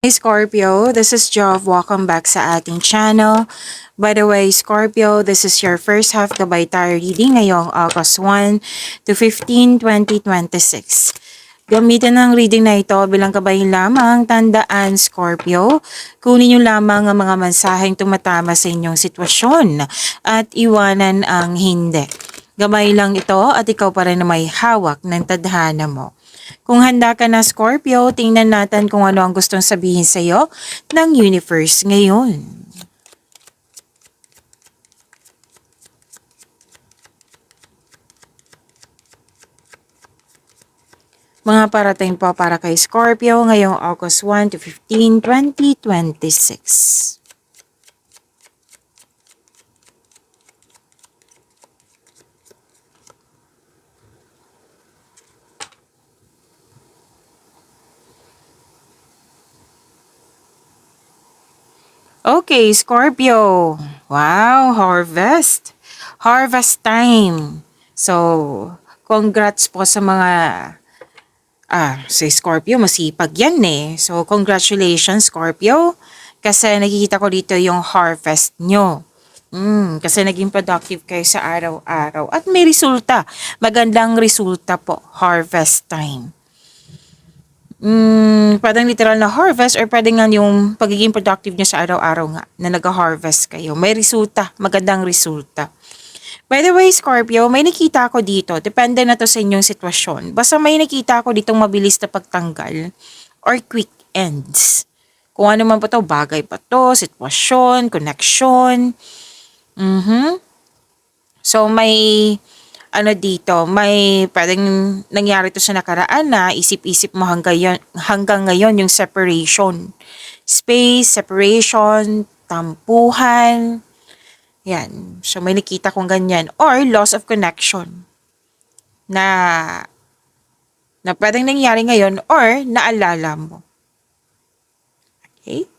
Hey Scorpio, this is Jov. Welcome back sa ating channel. By the way, Scorpio, this is your first half gabay tarot reading ngayong August 1 to 15, 2026. Gamitin ang reading na ito bilang gabay lamang. Tandaan, Scorpio, kunin niyo lamang ang mga mensaheng tumatama sa inyong sitwasyon at iwanan ang hindi. Gabay lang ito at ikaw pa rin na may hawak ng tadhana mo. Kung handa ka na Scorpio, tingnan natin kung ano ang gustong sabihin sa iyo ng universe ngayon. Mga parating po para kay Scorpio ngayong August 1 to 15, 2026. Okay, Scorpio. Wow, harvest. Harvest time. So, congrats po sa mga si Scorpio, masipag yan eh. So, congratulations Scorpio. Kasi nakikita ko dito yung harvest nyo. Kasi naging productive kayo sa araw-araw. At may resulta. Magandang resulta po. Harvest time. Pwedeng literal na harvest or pwedeng nga yung pagiging productive nyo sa araw-araw nga na nag-harvest kayo. May resulta. Magandang resulta. By the way, Scorpio, may nakita ako dito. Depende na to sa inyong sitwasyon. Basta may nakita ako ditong mabilis na pagtanggal or quick ends. Kung ano man po to, bagay pa to, sitwasyon, connection. So, may may pwedeng nangyari to sa nakaraan na isip-isip mo hanggang ngayon yung separation. Space, separation, tampuhan. Yan. So, may nakita kong ganyan. Or loss of connection. Na pwedeng nangyari ngayon or naalala mo. Okay?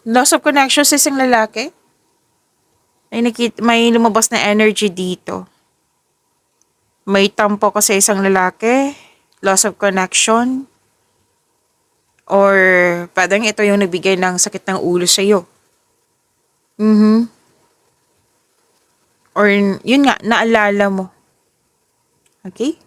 Loss of connection sa isang lalaki? May lumabas na energy dito. May tampo ka sa isang lalaki, loss of connection, or parang ito yung nagbigay ng sakit ng ulo sa'yo. Or yun nga, naalala mo. Okay?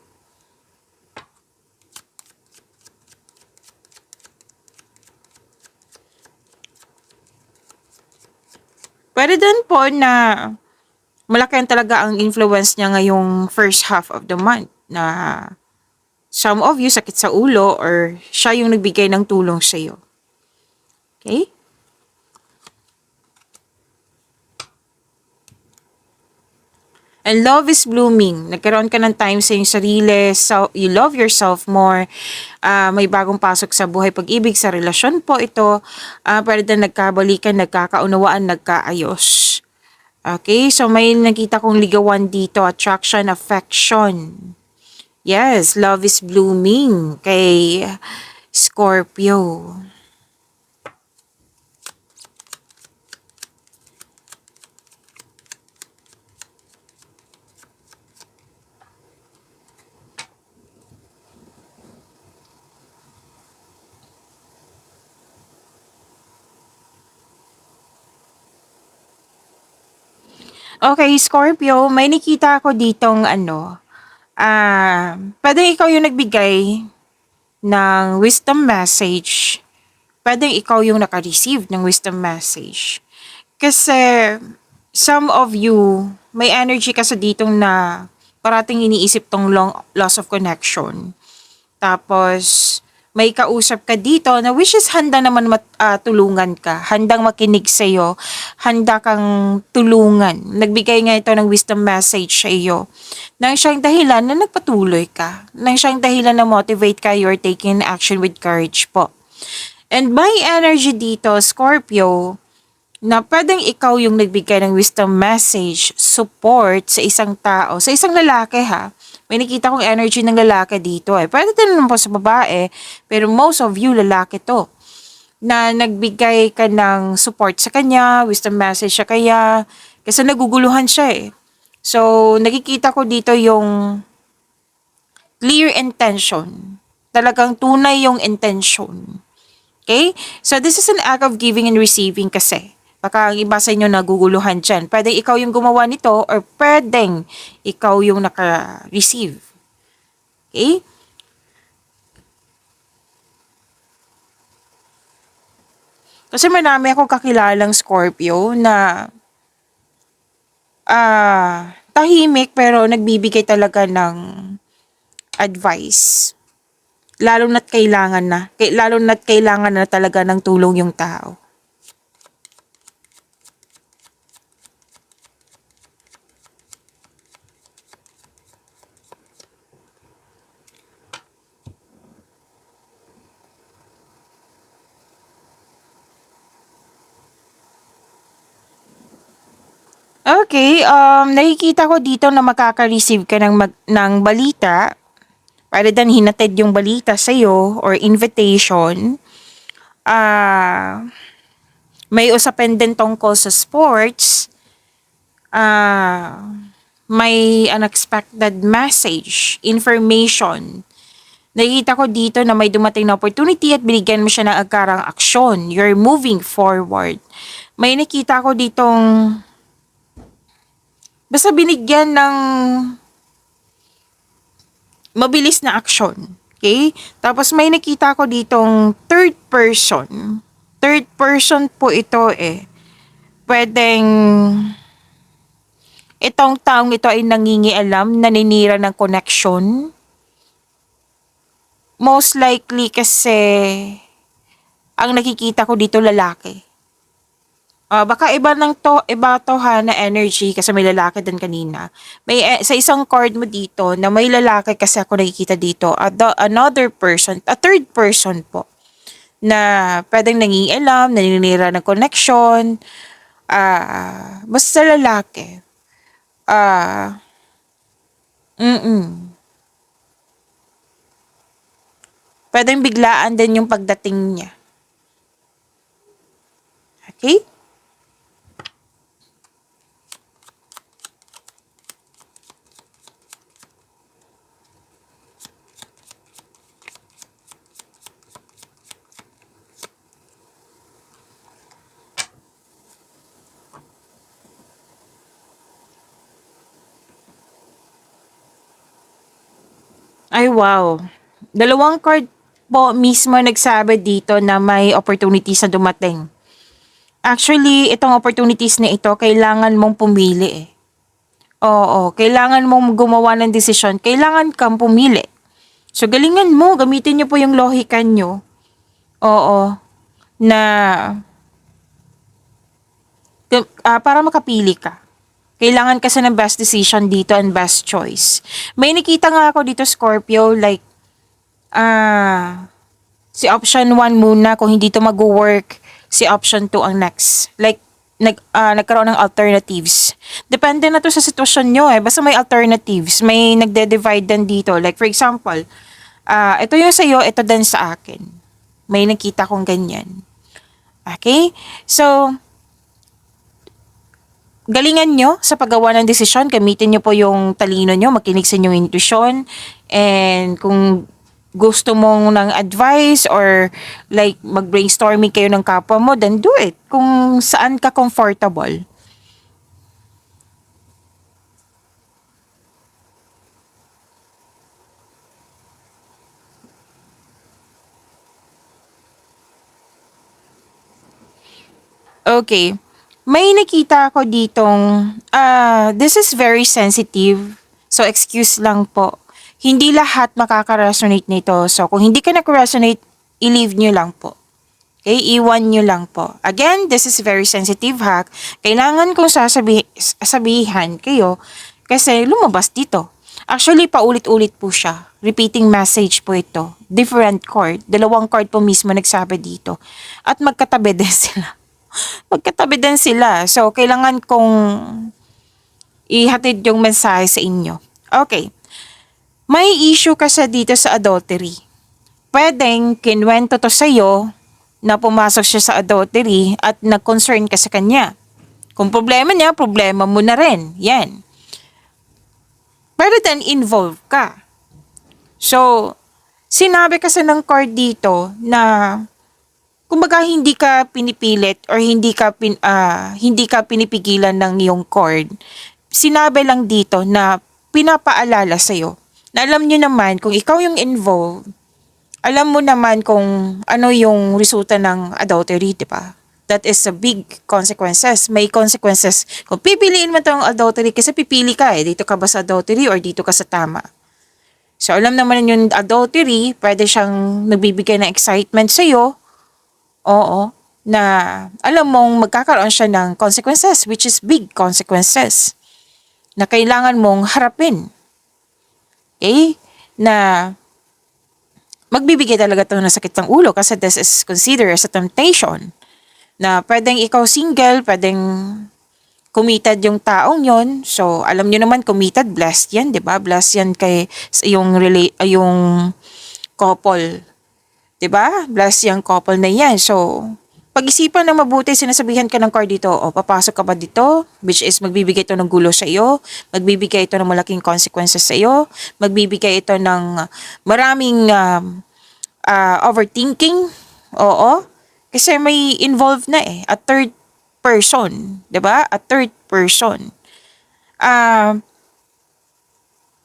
Pwede din po na malaki talaga ang influence niya ngayong first half of the month na some of you sakit sa ulo or siya yung nagbigay ng tulong sa iyo. Okay? And love is blooming. Nagkaroon ka ng time sa iyong sarili. So, you love yourself more. May bagong pasok sa buhay pag-ibig sa relasyon po ito. Pwede na nagkabalikan, nagkakaunawaan, nagkaayos. Okay? So, may nakita kong ligawan dito. Attraction, affection. Yes, love is blooming kay Scorpio. Okay, Scorpio, may nakita ako ditong pwedeng ikaw yung nagbigay ng wisdom message. Pwedeng ikaw yung naka-receive ng wisdom message. Kasi some of you, may energy kasi ditong na parating iniisip tong loss of connection. Tapos, may kausap ka dito na which is handa naman tulungan ka, handang makinig sa'yo, handa kang tulungan. Nagbigay nga ito ng wisdom message sa iyo. Nang siyang dahilan na nagpatuloy ka. Nang siyang dahilan na motivate ka, you're taking action with courage po. And by energy dito, Scorpio, na pwedeng ikaw yung nagbigay ng wisdom message, support sa isang tao, sa isang lalaki ha, May nakita kong energy ng lalaki dito eh. Pwede din naman po sa babae, pero most of you lalaki to. Na nagbigay ka ng support sa kanya, wisdom message siya kaya, kasi naguguluhan siya eh. So, nakikita ko dito yung clear intention. Talagang tunay yung intention. Okay? So, this is an act of giving and receiving kasi. Baka ang iba sa inyo naguguluhan dyan. Pwedeng ikaw yung gumawa nito or pwedeng ikaw yung naka-receive. Okay? Kasi marami akong kakilalang Scorpio na tahimik pero nagbibigay talaga ng advice. Lalo na't kailangan na talaga ng tulong yung tao. Okay, nakikita ko dito na makaka-receive ka ng balita. Para din hinatid yung balita sa'yo or invitation. May usapin din tungkol sa sports. May unexpected message, information. Nakikita ko dito na may dumating na opportunity at binigyan mo siya ng agarang aksyon. You're moving forward. May nakita ko ditong basta binigyan ng mabilis na aksyon. Okay? Tapos may nakita ko ditong third person. Third person po ito eh. Pwedeng itong taong ito ay nangingialam, naninira ng connection. Most likely kasi ang nakikita ko dito lalaki. Baka iba to ha na energy kasi may lalaki din kanina. May sa isang card mo dito na may lalaki kasi ako nakikita dito. Another person, a third person po na pwedeng nangingialam, naninira ng connection. Basta lalaki. Pwedeng biglaan din yung pagdating niya. Okay? Ay, wow. Dalawang card po mismo nagsabi dito na may opportunities na dumating. Actually, itong opportunities na ito, kailangan mong pumili eh. Oo, kailangan mong gumawa ng desisyon. Kailangan kang pumili. So, galingan mo. Gamitin nyo po yung lohika nyo. Oo. Na, para makapili ka. Kailangan kasi ng best decision dito and best choice. May nakita nga ako dito, Scorpio, like, si option 1 muna, kung hindi to mag-work, si option 2 ang next. Like, nagkaroon ng alternatives. Depende na to sa sitwasyon nyo eh. Basta may alternatives. May nagde-divide din dito. Like, for example, ito yung sa'yo, ito din sa akin. May nakita kong ganyan. Okay? So, galingan nyo sa paggawa ng desisyon. Gamitin nyo po yung talino nyo. Makinig sa inyong intuition. And kung gusto mong ng advice or like mag-brainstorming kayo ng kapwa mo, then do it. Kung saan ka comfortable. Okay. May nakita ako ditong, this is very sensitive. So, excuse lang po. Hindi lahat makaka-resonate nito. So, kung hindi ka nag-resonate, i-leave nyo lang po. Okay? Iwan nyo lang po. Again, this is very sensitive hack. Kailangan kong sabihan kayo kasi lumabas dito. Actually, paulit-ulit po siya. Repeating message po ito. Different card. Dalawang card po mismo nagsabi dito. At magkatabi din sila. Magkatabi din sila. So, kailangan kong ihatid yung mensahe sa inyo. Okay. May issue kasi dito sa adultery. Pwedeng kinwento to sa'yo na pumasok siya sa adultery at nag-concern ka sa kanya. Kung problema niya, problema mo na rin. Yan. Pero then, involve ka. So, sinabi kasi ng card dito na kumbaga hindi ka pinipilit or hindi ka pinipigilan ng iyong cord. Sinabi lang dito na pinapaalala sa'yo na alam nyo naman kung ikaw yung involved, alam mo naman kung ano yung resulta ng adultery, di ba? That is a big consequences. May consequences. Kung pipiliin mo itong adultery, kasi pipili ka dito ka ba sa adultery or dito ka sa tama. So, alam naman yung adultery, pwede siyang nagbibigay ng excitement sa'yo. Oo. Na alam mong magkakaroon siya ng consequences, which is big consequences. Na kailangan mong harapin. Okay? Na magbibigay talaga ito ng sakit ng ulo kasi this is considered as a temptation. Na pwedeng ikaw single, pwedeng committed yung taong yon. So, alam nyo naman, committed, blessed yan, di ba? Blessed yan kay yung couple. Di ba? Blessed yung couple na yan. So, pag-isipan ng mabuti, sinasabihan ka ng card dito, o papasok ka ba dito? Which is, magbibigay ito ng gulo sa iyo, magbibigay ito ng malaking consequences sa iyo, magbibigay ito ng maraming overthinking. Oo. Kasi may involved na a third person, 'di ba? A third person.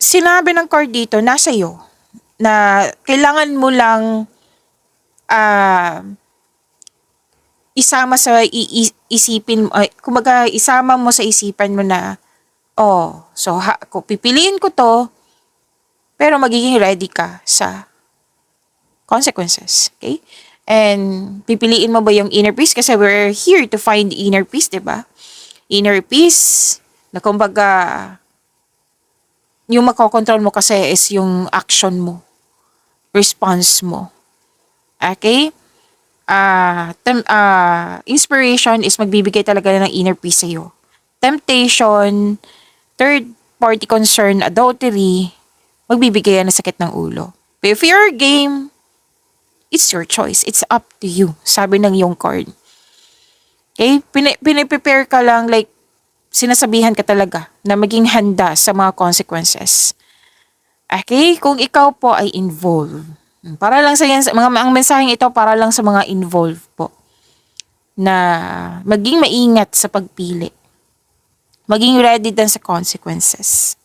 Sinabi ng card dito nasa iyo na kailangan mo lang isama sa isipin, kumbaga isama mo sa isipan mo na so kung pipiliin ko to, pero magiging ready ka sa consequences, okay? And pipiliin mo ba yung inner peace? Kasi we're here to find inner peace, di ba? Inner peace, na kumbaga, yung makokontrol mo kasi is yung action mo, response mo. Okay? Inspiration is magbibigay talaga ng inner peace sa'yo. Temptation, third party concern, adultery, magbibigay yan ng sakit ng ulo. But if you're game, it's your choice. It's up to you. Sabi ng yung card. Okay? Piniprepare ka lang, like, sinasabihan ka talaga na maging handa sa mga consequences. Okay? Kung ikaw po ay involved. Para lang sa yan, ang mensaheng ito para lang sa mga involved po. Na maging maingat sa pagpili. Maging ready din sa consequences.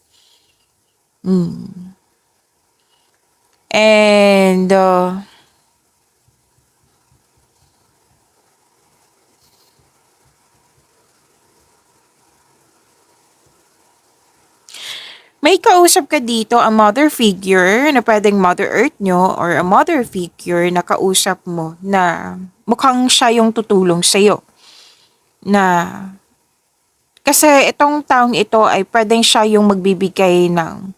And, may kausap ka dito, a mother figure na pwedeng Mother Earth nyo or a mother figure na kausap mo na mukhang siya yung tutulong sa'yo. Na kasi itong taong ito ay pwedeng siya yung magbibigay ng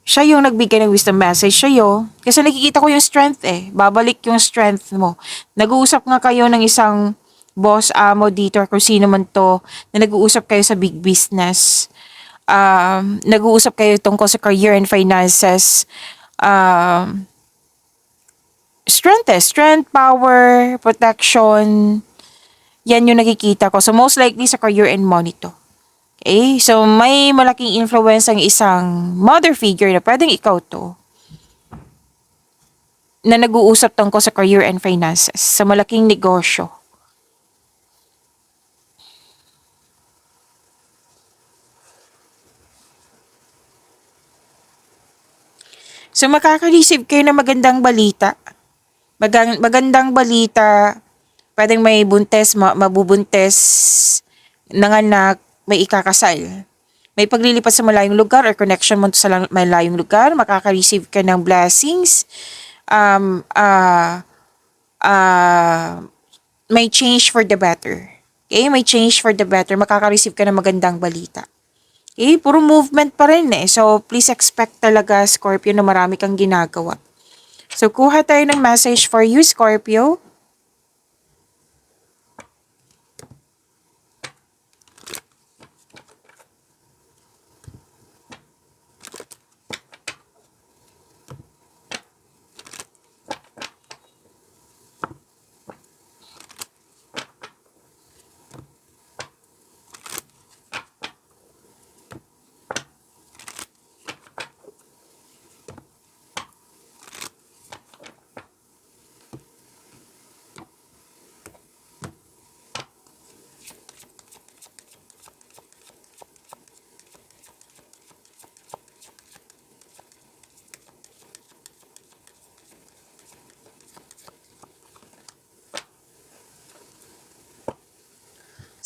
siya yung nagbigay ng wisdom message sa'yo. Kasi nakikita ko yung strength babalik yung strength mo. Nag-uusap nga kayo ng isang boss amo dito or kung sino man to na nag-uusap kayo sa big business. Nag-uusap kayo tungkol sa career and finances. Strength, power, protection. Yan yung nakikita ko. So most likely sa career and money to. Okay? So may malaking influence ang isang mother figure na pwedeng ikaw to na nag-uusap tungkol sa career and finances sa malaking negosyo. So makaka-receive kayo ng magandang balita. Magandang balita. Pwedeng may buntes, mabubuntes, nanganak, may ikakasal. May paglilipat sa malayong lugar or connection mo sa malayong lugar. Makaka-receive ka ng blessings. May change for the better. Okay? May change for the better. Makaka-receive ka ng magandang balita. Okay? Puro movement pa rin So, please expect talaga, Scorpio, na marami kang ginagawa. So, kuha tayo ng message for you, Scorpio.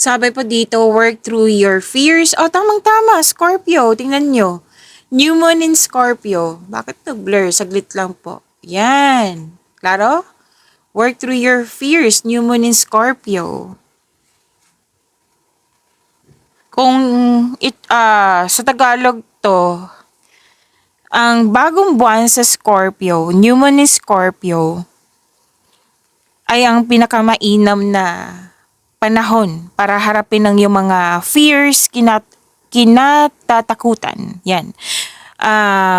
Sabi po dito, work through your fears. O, tamang-tama, Scorpio. Tingnan nyo. New Moon in Scorpio. Bakit blur? Saglit lang po. Yan. Klaro? Work through your fears. New Moon in Scorpio. Kung sa Tagalog to, ang bagong buwan sa Scorpio, New Moon in Scorpio, ay ang pinakamainam na panahon para harapin ang iyong mga fears, kinatatakutan. Yan.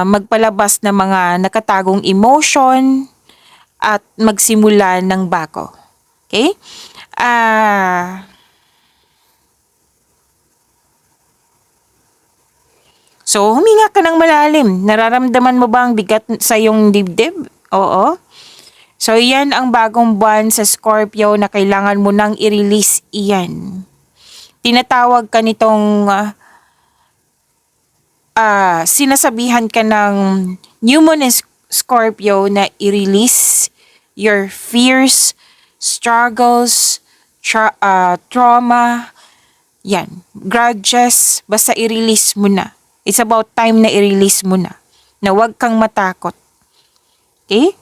Magpalabas ng mga nakatagong emotion at magsimula ng bago. Okay? So, huminga ka ng malalim. Nararamdaman mo ba ang bigat sa iyong dibdib? Oo. So, yan ang bagong buwan sa Scorpio na kailangan mo nang i-release iyan. Tinatawag ka nitong sinasabihan ka ng New Moon in Scorpio na i-release your fears, struggles, trauma, yan, grudges, basta i-release mo na. It's about time na i-release mo na huwag kang matakot. Okay?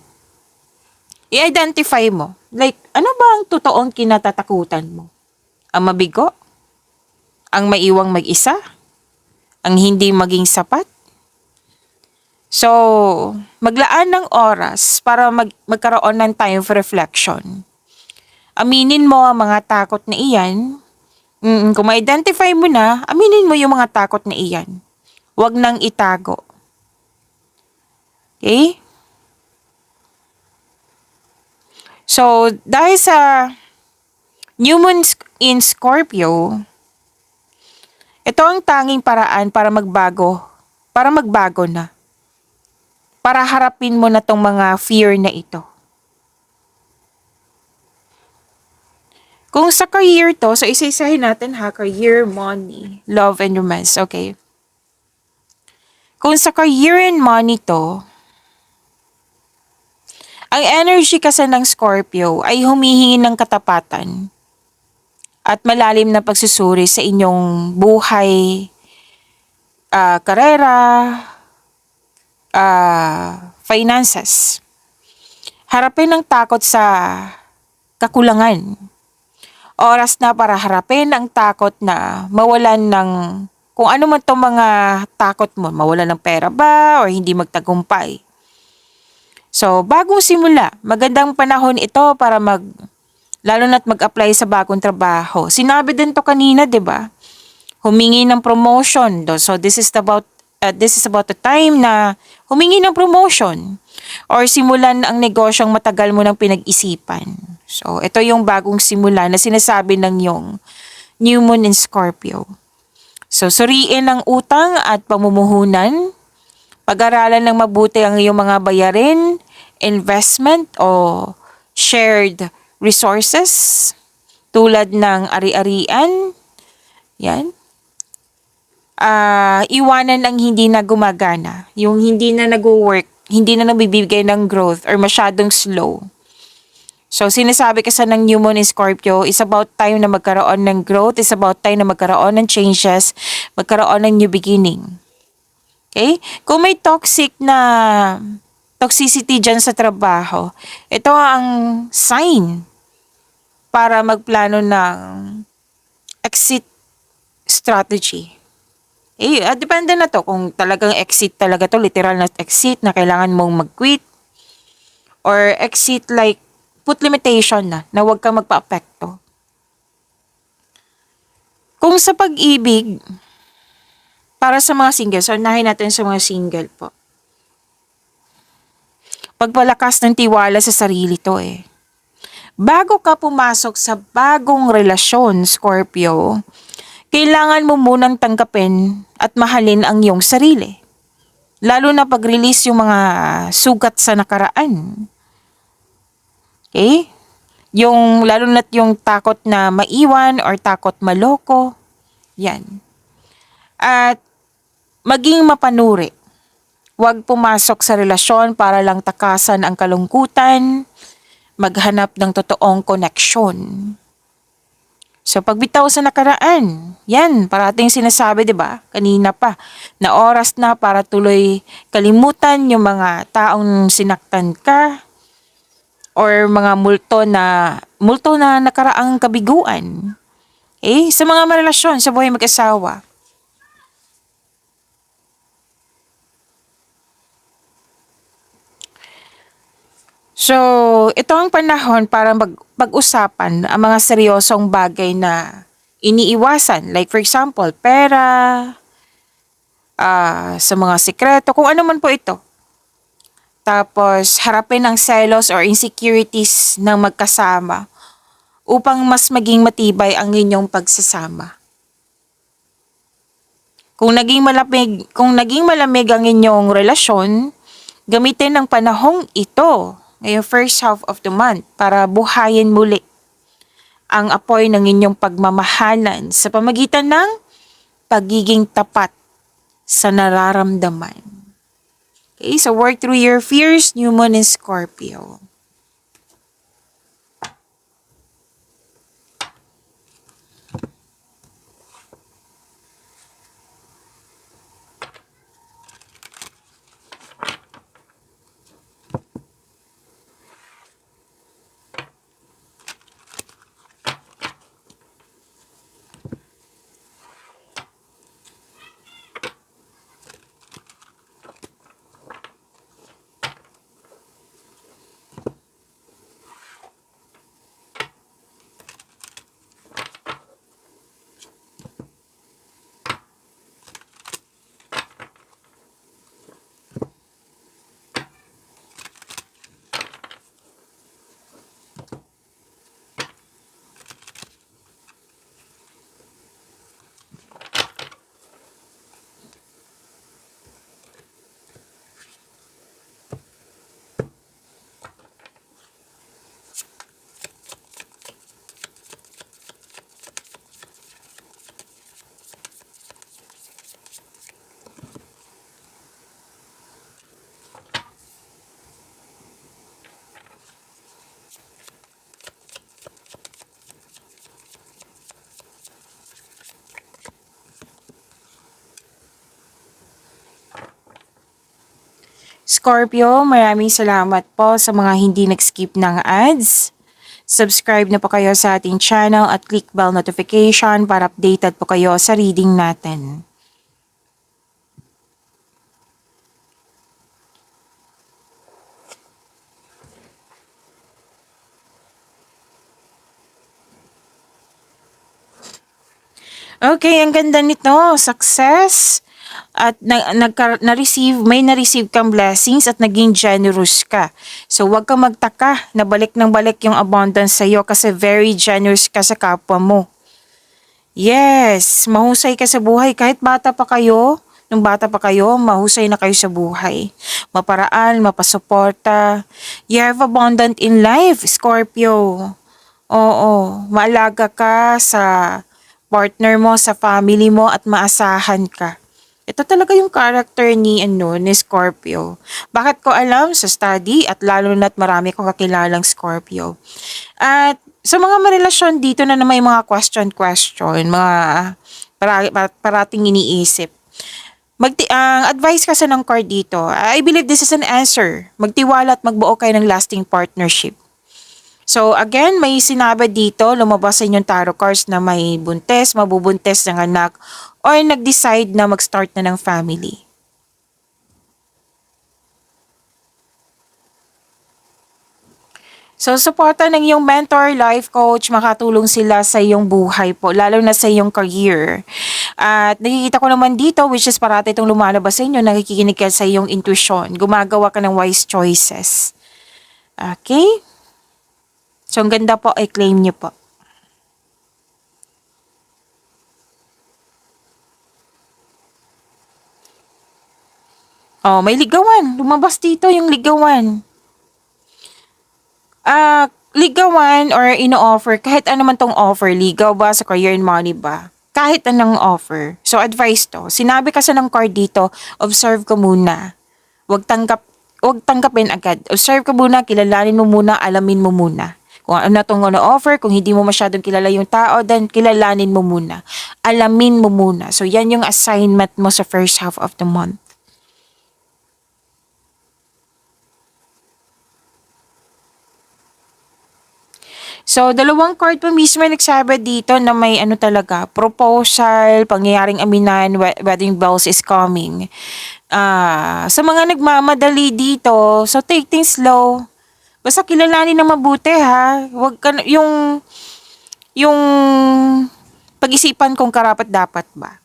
I-identify mo. Like, ano ba ang totoong kinatatakutan mo? Ang mabigo? Ang maiwang mag-isa? Ang hindi maging sapat? So, maglaan ng oras para magkaroon ng time for reflection. Aminin mo ang mga takot na iyan. Kung ma-identify mo na, aminin mo yung mga takot na iyan. Huwag nang itago. Okay? So, dahil sa New Moon in Scorpio, ito ang tanging paraan para magbago na. Para harapin mo na tong mga fear na ito. Kung sa career to, so isa-isahin natin ha, career, money, love, and romance. Okay? Kung sa career and money to, ang energy kasi ng Scorpio ay humihingi ng katapatan at malalim na pagsusuri sa inyong buhay, karera, finances. Harapin ang takot sa kakulangan. Oras na para harapin ang takot na mawalan ng kung ano man itong mga takot mo, mawalan ng pera ba or hindi magtagumpay. So, bagong simula, magandang panahon ito para lalo na't mag-apply sa bagong trabaho. Sinabi din to kanina, 'di ba? Humingi ng promotion. So, this is about the time na humingi ng promotion or simulan ang negosyong matagal mo nang pinag-isipan. So, ito yung bagong simula na sinasabi ng yung New Moon in Scorpio. So, suriin ang utang at pamumuhunan. Pag-aralan ng mabuti ang iyong mga bayarin, investment o shared resources tulad ng ari-arian. Yan. Iwanan ang hindi na gumagana. Yung hindi na nag-work, hindi na nabibigay ng growth or masyadong slow. So, sinasabi kasi ng New Moon in Scorpio, it's about time na magkaroon ng growth, it's about time na magkaroon ng changes, magkaroon ng new beginning. Okay? Kung may toxicity dyan sa trabaho, ito ang sign para magplano ng exit strategy. Depende na to kung talagang exit talaga to, literal na exit na kailangan mong mag-quit or exit like put limitation na huwag kang magpa-apekto. Kung sa pag-ibig, para sa mga single, so unahin natin sa mga single po. Pagpalakas ng tiwala sa sarili to Bago ka pumasok sa bagong relasyon, Scorpio, kailangan mo munang tanggapin at mahalin ang iyong sarili. Lalo na pag-release yung mga sugat sa nakaraan. Okay? Lalo na't yung takot na maiwan or takot maloko. Yan. At maging mapanuri. Huwag pumasok sa relasyon para lang takasan ang kalungkutan. Maghanap ng totoong koneksyon. So pagbitaw sa nakaraan, yan, parating sinasabi 'di ba? Kanina pa na oras na para tuloy kalimutan yung mga taong sinaktan ka or mga multo na nakaraang kabiguan. Sa mga marelasyon sa buhay mag-asawa. So, ito ang panahon para pag-usapan ang mga seryosong bagay na iniiwasan. Like for example, pera, sa mga sikreto, kung ano man po ito. Tapos, harapin ang selos or insecurities ng magkasama upang mas maging matibay ang inyong pagsasama. Kung naging malamig ang inyong relasyon, gamitin ang panahong ito ngayong first half of the month para buhayin muli ang apoy ng inyong pagmamahalan sa pamagitan ng pagiging tapat sa nararamdaman. Okay, so work through your fears, new moon in Scorpio. Scorpio, maraming salamat po sa mga hindi nag-skip ng ads. Subscribe na po kayo sa ating channel at click bell notification para updated po kayo sa reading natin. Okay, ang ganda nito. Success. At na-receive kang blessings at naging generous ka. So, wag kang magtaka na balik ng balik yung abundance sa'yo kasi very generous ka sa kapwa mo. Yes, mahusay ka sa buhay. Kahit bata pa kayo, nung bata pa kayo, mahusay na kayo sa buhay. Maparaan, mapasuporta. You have abundant in life, Scorpio. Oo, maalaga ka sa partner mo, sa family mo at maasahan ka. Ito talaga yung character ni Scorpio. Bakit ko alam? Sa study at lalo na't marami kong kakilalang Scorpio. At sa mga marelasyon dito na may mga question, mga parating iniisip. Ang advice kasi ng card dito, I believe this is an answer. Magtiwala at magbuo kayo ng lasting partnership. So again, may sinabi dito, lumabas sa inyong tarot cards na may buntes, mabubuntes ng anak, or nag-decide na mag-start na ng family. So, suporta ng iyong mentor, life coach, makatulong sila sa iyong buhay po, lalo na sa iyong career. At nakikita ko naman dito, which is parati itong lumalabas sa inyo, nakikinig ka sa iyong intuition, gumagawa ka ng wise choices. Okay? So, ang ganda po, i-claim niyo po. Oh, may ligawan. Lumabas dito yung ligawan. Ligawan or ino-offer, kahit ano man tong offer, ligaw ba, sa career and money ba? Kahit anong offer. So, advice to. Sinabi kasi ng card dito, observe ka muna. Huwag tanggapin agad. Observe ka muna, kilalanin mo muna, alamin mo muna. Kung ano na itong offer, kung hindi mo masyadong kilala yung tao, then kilalanin mo muna. Alamin mo muna. So, yan yung assignment mo sa first half of the month. So, dalawang card po mismo yung nagsabi dito na may ano talaga, proposal, pangyayaring aminan, wedding bells is coming. Sa mga nagmamadali dito, so take things slow. Basta kilalanin na mabuti ha. Wag ka yung pag-isipan kung karapat dapat ba.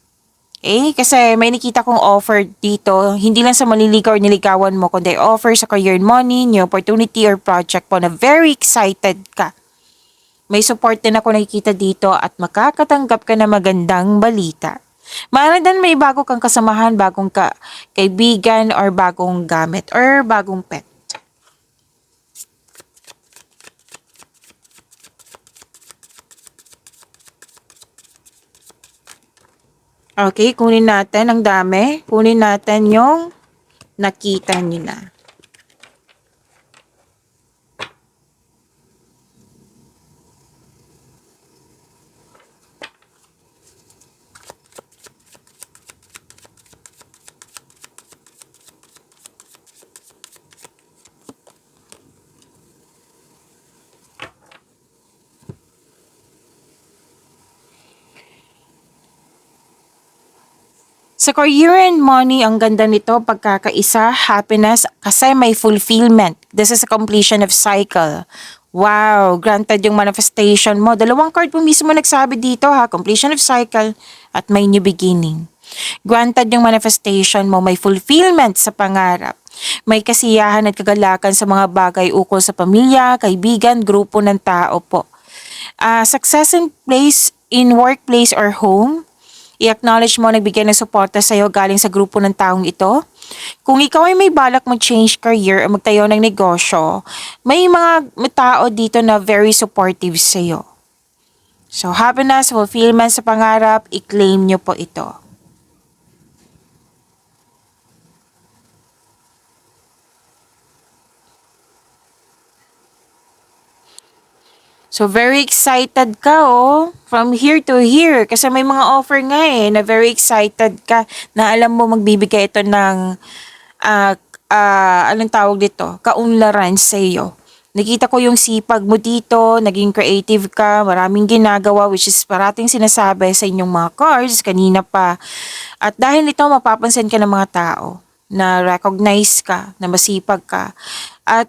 Eh, kasi may nakita kong offer dito, hindi lang sa maliligaw or niligawan mo, kundi offer sa career and money, new opportunity or project po na very excited ka. May support din ako nakikita dito at makakatanggap ka na magandang balita. Maaaring din may bago kang kasamahan, bagong kaibigan or bagong gamit or bagong pet. Okay, kunin natin ang dami. Kunin natin yung nakita nyo na. Sa career and money, ang ganda nito, pagkakaisa, happiness, kasi may fulfillment. This is a completion of cycle. Wow, granted yung manifestation mo. Dalawang card po mismo nagsabi dito ha, completion of cycle at may new beginning. Granted yung manifestation mo, may fulfillment sa pangarap. May kasiyahan at kagalakan sa mga bagay ukol sa pamilya, kaibigan, grupo ng tao po. Success in workplace or home, i-acknowledge mo nagbigay ng suporta sa iyo galing sa grupo ng taong ito. Kung ikaw ay may balak mag-change career o magtayo ng negosyo, may mga tao dito na very supportive sa iyo. So, happiness, fulfillment sa pangarap, i-claim nyo po ito. So, very excited ka from here to here. Kasi may mga offer nga na very excited ka na alam mo magbibigay ito ng, anong tawag dito, kaunlaran sa iyo. Nakita ko yung sipag mo dito, naging creative ka, maraming ginagawa which is parating sinasabi sa inyong mga cards kanina pa. At dahil ito, mapapansin ka ng mga tao na recognize ka, na masipag ka. At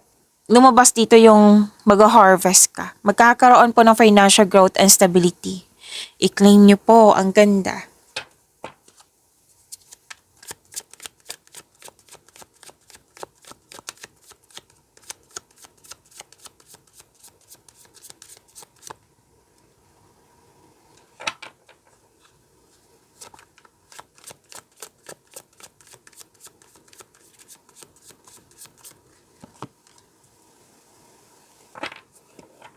lumabas dito yung mag-harvest ka. Magkakaroon po ng financial growth and stability. I-claim nyo po, ang ganda.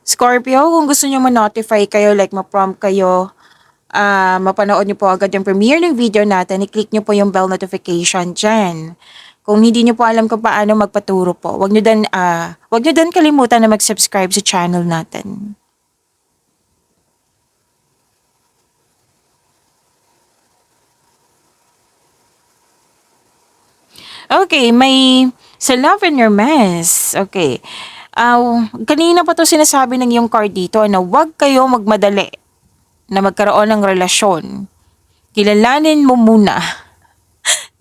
Scorpio, kung gusto nyo ma-notify kayo, like ma-prompt kayo, mapanood nyo po agad yung premiere ng video natin, i-click nyo po yung bell notification dyan. Kung hindi nyo po alam kung paano magpaturo po, wag nyo din kalimutan na mag-subscribe sa channel natin. Okay, may sa love and your mess. Okay. Kanina pa to sinasabi ng yung card dito na huwag kayo magmadali na magkaroon ng relasyon. Kilalanin mo muna.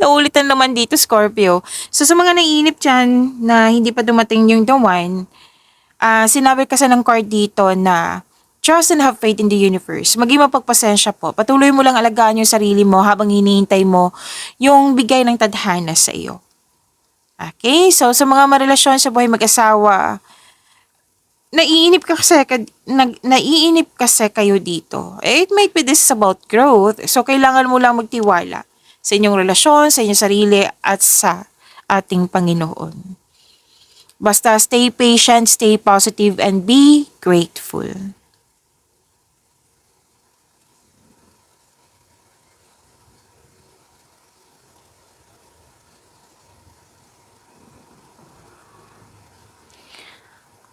Naulitan naman dito, Scorpio. So, sa mga naiinip dyan na hindi pa dumating yung the one, sinabi kasi ng card dito na trust and have faith in the universe. Maging mapagpasensya po. Patuloy mo lang alagaan yung sarili mo habang hinihintay mo yung bigay ng tadhana sa iyo. Okay? So, sa mga marelasyon sa buhay mag-asawa, naiinip kasi kayo dito. It might be this is about growth. So, kailangan mo lang magtiwala sa inyong relasyon, sa inyong sarili, at sa ating Panginoon. Basta stay patient, stay positive, and be grateful.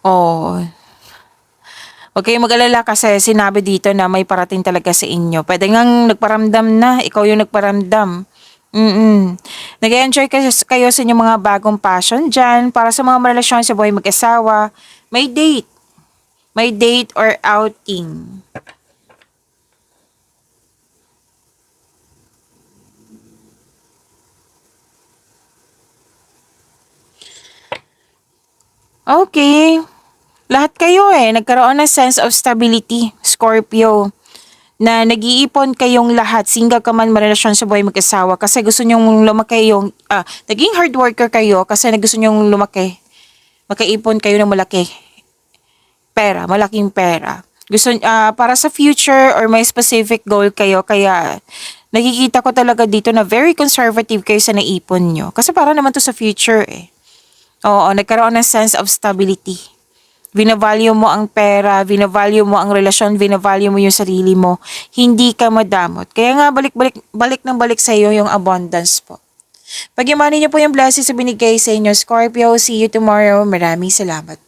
Oh, Huwag kayong mag-alala kasi sinabi dito na may parating talaga sa inyo. Pwede ngang nagparamdam na, ikaw yung nagparamdam. Nag-enjoy kayo sa inyong mga bagong passion dyan. Para sa mga relasyon sa buhay mag-asawa, may date. May date or outing. Okay. Lahat kayo nagkaroon ng sense of stability, Scorpio. Na nag-iipon kayong lahat, single ka man marelasyon sa buhay mag-asawa kasi gusto nyong lumaki naging hard worker kayo kasi gusto nyong lumaki. Makaipon kayo ng malaki. Pera, malaking pera. Para sa future or may specific goal kayo, kaya nakikita ko talaga dito na very conservative kayo sa naipon nyo. Kasi para naman to sa future Oo, nagkaroon ng sense of stability. Binavalue mo ang pera, binavalue mo ang relasyon, binavalue mo yung sarili mo. Hindi ka madamot. Kaya nga balik ng balik sa iyo yung abundance po. Pag-imanin niyo po yung blessings na binigay sa inyo, Scorpio. See you tomorrow. Maraming salamat.